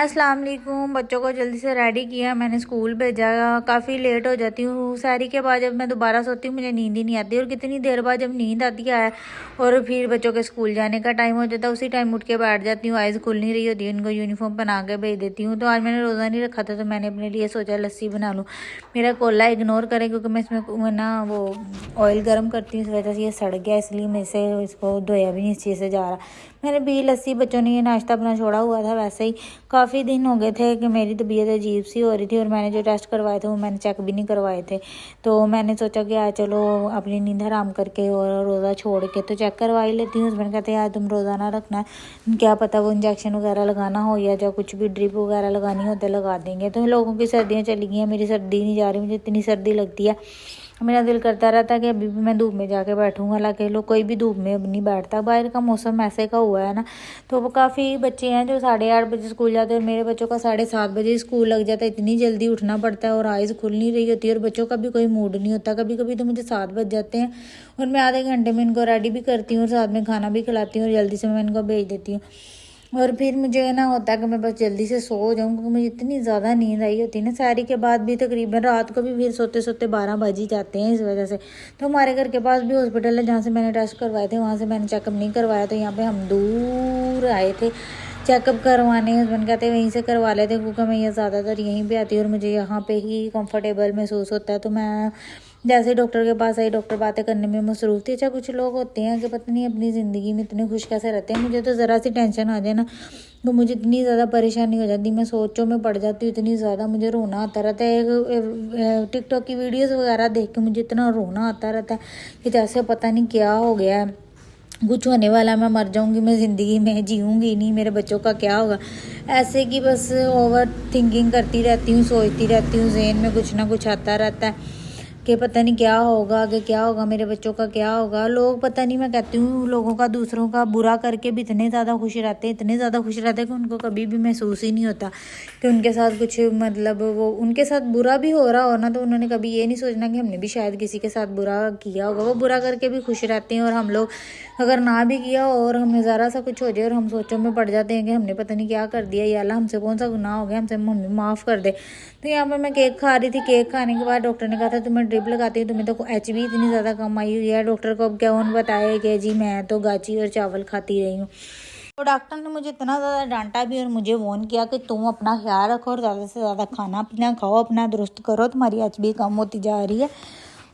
अस्सलाम वालेकुम। बच्चों को जल्दी से रेडी किया, मैंने स्कूल भेजा। काफ़ी लेट हो जाती हूँ सारी के बाद, जब मैं दोबारा सोती हूँ मुझे नींद ही नहीं आती। और कितनी देर बाद जब नींद आती है और फिर बच्चों के स्कूल जाने का टाइम हो जाता है, उसी टाइम उठ के बैठ जाती हूँ। आइज़ खुल नहीं रही होती है, उनको यूनिफॉर्म पहना के भेज देती हूँ। तो आज मैंने रोज़ा नहीं रखा था, तो मैंने अपने लिए सोचा लस्सी बना लूँ। मेरा कोला इग्नोर करें क्योंकि मैं इसमें ना वो ऑयल गर्म करती हूँ, इस वजह से ये सड़ गया, इसलिए मेरे से इसको धोया भी नहीं अच्छे से जा रहा। मैंने भी लस्सी, बच्चों ने ये नाश्ता अपना छोड़ा हुआ था। वैसे ही काफ़ी दिन हो गए थे कि मेरी तबीयत अजीब सी हो रही थी, और मैंने जो टेस्ट करवाए थे वो मैंने चेक भी नहीं करवाए थे। तो मैंने सोचा कि आज चलो अपनी नींद हराम करके और रोज़ा छोड़ के तो चेक करवा ही लेती हूँ। हस्बैंड कहते हैं आज तुम रोज़ा ना रखना, क्या पता वो इंजेक्शन वगैरह लगाना हो या जो कुछ भी ड्रिप वगैरह लगानी हो तो लगा देंगे। तो लोगों की सर्दियाँ चली गई हैं, मेरी सर्दी नहीं जा रही, मुझे इतनी सर्दी लगती है। मेरा दिल करता रहता है कि अभी भी मैं धूप में जाके बैठूँ, हालांकि लोग कोई भी धूप में अब नहीं बैठता। बाहर का मौसम ऐसे का हुआ है ना, तो वो काफ़ी बच्चे हैं जो 8:30 बजे स्कूल जाते हैं, और मेरे बच्चों का 7:30 बजे स्कूल लग जाता है। इतनी जल्दी उठना पड़ता है और आइज़ खुल नहीं रही होती है, और बच्चों का भी कोई मूड नहीं होता। कभी कभी तो मुझे 7 बज जाते हैं और मैं आधे घंटे में इनको रेडी भी करती हूँ और साथ में खाना भी खिलाती हूँ और जल्दी से मैं इनको भेज देती हूँ। और फिर मुझे ना होता है कि मैं बस जल्दी से सो जाऊँ, क्योंकि मुझे इतनी ज़्यादा नींद आई होती है ना सारी के बाद भी। तकरीबन रात को भी फिर सोते सोते 12 बज ही जाते हैं इस वजह से। तो हमारे घर के पास भी हॉस्पिटल है जहाँ से मैंने टेस्ट करवाए थे, वहाँ से मैंने चेकअप नहीं करवाया। तो यहाँ पे हम दूर आए थे चेकअप करवाने। हस्बैंड कहते वहीं से करवा लेते, क्योंकि मैं ये ज़्यादातर यहीं पे आती हूँ और मुझे यहाँ पे ही कंफर्टेबल महसूस होता है। तो मैं जैसे ही डॉक्टर के पास आई, डॉक्टर बातें करने में मसरूफ़ थी। अच्छा, कुछ लोग होते हैं कि पता नहीं अपनी ज़िंदगी में इतने खुश कैसे रहते हैं। मुझे तो ज़रा सी टेंशन आ जाए ना तो मुझे इतनी ज़्यादा परेशानी हो जाती, मैं सोचों में पड़ जाती हूँ, इतनी ज़्यादा मुझे रोना आता रहता है। एक टिकटॉक की वीडियोज़ वगैरह देख के मुझे इतना रोना आता रहता है कि जैसे पता नहीं क्या हो गया है, कुछ होने वाला, मैं मर जाऊंगी, मैं ज़िंदगी में जीऊंगी नहीं, मेरे बच्चों का क्या होगा। ऐसे कि बस ओवर थिंकिंग करती रहती हूँ, सोचती रहती हूँ, ज़हन में कुछ ना कुछ आता रहता है कि पता नहीं क्या होगा, आगे क्या होगा, मेरे बच्चों का क्या होगा। लोग पता नहीं, मैं कहती हूँ लोगों का दूसरों का बुरा करके भी इतने ज़्यादा खुश रहते हैं, इतने ज़्यादा खुश रहते हैं कि उनको कभी भी महसूस ही नहीं होता कि उनके साथ कुछ मतलब वो उनके साथ बुरा भी हो रहा हो ना, तो उन्होंने कभी ये नहीं सोचना कि हमने भी शायद किसी के साथ बुरा किया होगा। वो बुरा करके भी खुश रहते हैं, और हम लोग अगर ना भी किया हो और हमें ज़रा सा कुछ हो जाए और हम सोचों में पड़ जाते हैं कि हमने पता नहीं क्या कर दिया, या अल्लाह हमसे कौन सा गुनाह हो गया, हमसे मम्मी माफ़ कर दे। तो यहाँ पर मैं केक खा रही थी, केक खाने के बाद डॉक्टर ने कहा था तुम्हें ड्रिप लगाती हूँ, तुम्हें तो HB इतनी ज़्यादा कम आई हुई है। डॉक्टर को अब क्या उन्होंने बताया कि जी मैं तो गाची और चावल खाती रही हूँ। तो डॉक्टर ने मुझे इतना ज़्यादा डांटा भी और मुझे वॉर्न किया कि तुम अपना ख्याल रखो और ज़्यादा से ज़्यादा खाना पीना खाओ, अपना दुरुस्त करो, तुम्हारी HB कम होती जा रही है।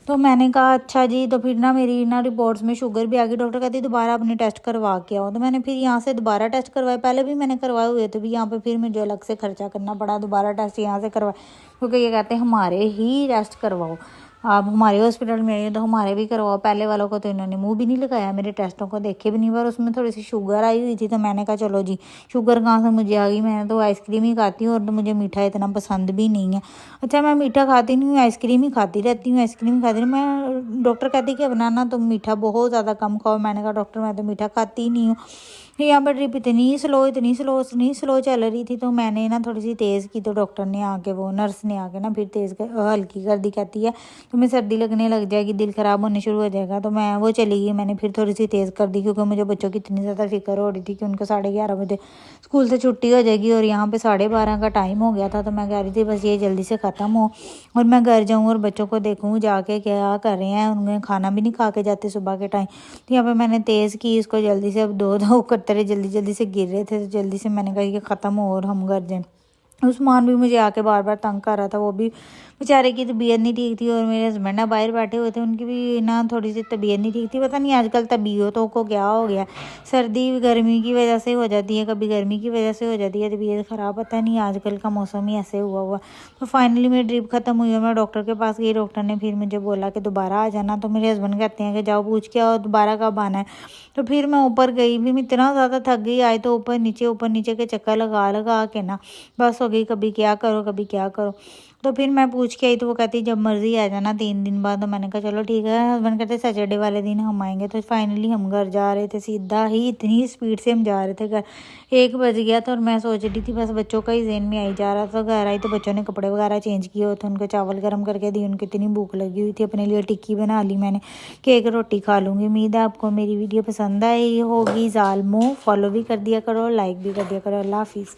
तो मैंने कहा अच्छा जी। तो फिर ना मेरी ना रिपोर्ट्स में शुगर भी आ गई। डॉक्टर कहती दोबारा अपने टेस्ट करवा के आओ। तो मैंने फिर यहाँ से दोबारा टेस्ट करवाए, पहले भी मैंने करवाए हुए थे भी, यहाँ पे फिर मुझे अलग से खर्चा करना पड़ा, दोबारा टेस्ट यहाँ से करवाए, क्योंकि ये कहते हैं हमारे ही टेस्ट करवाओ, आप हमारे हॉस्पिटल में आइए तो हमारे भी करवाओ। पहले वालों को तो इन्होंने मुंह भी नहीं लगाया, मेरे टेस्टों को देखे भी नहीं, पर उसमें थोड़ी सी शुगर आई हुई थी। तो मैंने कहा चलो जी, शुगर कहाँ से मुझे आ गई, मैंने तो आइसक्रीम ही खाती हूँ और तो मुझे मीठा इतना पसंद भी नहीं है। अच्छा, मैं मीठा खाती नहीं हूँ, आइसक्रीम ही खाती रहती हूँ, आइसक्रीम खाती हूँ मैं। डॉक्टर कहती कि बनाना तुम मीठा बहुत ज़्यादा कम खाओ। मैंने कहा डॉक्टर मैं तो मीठा खाती ही नहीं हूँ। यहाँ पर ड्रिप इतनी स्लो चल रही थी, तो मैंने ना थोड़ी सी तेज़ की, तो डॉक्टर ने आके, वो नर्स ने आके ना फिर हल्की कर दी। कहती है तुम्हें सर्दी लगने लग जाएगी, दिल ख़राब होने शुरू हो जाएगा। तो मैं वो चली गई, मैंने फिर थोड़ी सी तेज़ कर दी, क्योंकि मुझे बच्चों की इतनी ज़्यादा फिक्र हो रही थी कि उनको 11:30 बजे स्कूल से छुट्टी हो जाएगी और यहाँ पे 12:30 का टाइम हो गया था। तो मैं कह रही थी बस ये जल्दी से ख़त्म हो और मैं घर जाऊँ और बच्चों को देखूँ जाके क्या कर रहे हैं। उन्हें खाना भी नहीं खा के जाते सुबह के टाइम। तो यहाँ पे मैंने तेज़ की इसको जल्दी से, अब दो करते रहे, जल्दी जल्दी से गिर रहे थे, तो जल्दी से मैंने कहा कि ख़त्म हो और हम घर जाएँ। उस्मान भी मुझे आके बार बार तंग कर रहा था, वो भी बेचारे की तबीयत नहीं ठीक थी, और मेरे हस्बैंड ना बाहर बैठे हुए थे, उनकी भी ना थोड़ी सी तबीयत नहीं ठीक थी। पता नहीं आजकल तबीयतों को क्या हो गया, सर्दी गर्मी की वजह से हो जाती है, कभी गर्मी की वजह से हो जाती है तबीयत ख़राब। पता नहीं आजकल का मौसम ही ऐसे हुआ। तो फाइनली मेरी ड्रिप ख़त्म हुई है, मैं डॉक्टर के पास गई, डॉक्टर ने फिर मुझे बोला कि दोबारा आ जाना। तो मेरे हस्बैंड कहते हैं कि जाओ पूछ के आओ दोबारा कब आना है। तो फिर मैं ऊपर गई, फिर मैं इतना ज़्यादा थक गई, आए तो ऊपर नीचे के चक्कर लगा लगा के ना बस हो गई, कभी क्या करो कभी क्या करो। तो फिर मैं पूछ के आई, तो वो कहती जब मर्ज़ी आ जाना 3 दिन बाद। तो मैंने कहा चलो ठीक है। हस्बैंड कहते सैटरडे वाले दिन हम आएंगे। तो फाइनली हम घर जा रहे थे, सीधा ही इतनी स्पीड से हम जा रहे थे घर, 1 बज गया था। और मैं सोच रही थी बस बच्चों का ही ज़हन में आई जा रहा था। घर आई तो बच्चों ने कपड़े वगैरह चेंज किए होते, उनको चावल गर्म करके दी, उनको इतनी भूख लगी हुई थी, अपने लिए टिक्की बना ली मैंने कि एक रोटी खा लूँगी। उम्मीद है आपको मेरी वीडियो पसंद आई होगी। ज़ालमो फॉलो भी कर दिया करो, लाइक भी कर दिया करो। अल्लाह हाफिज़।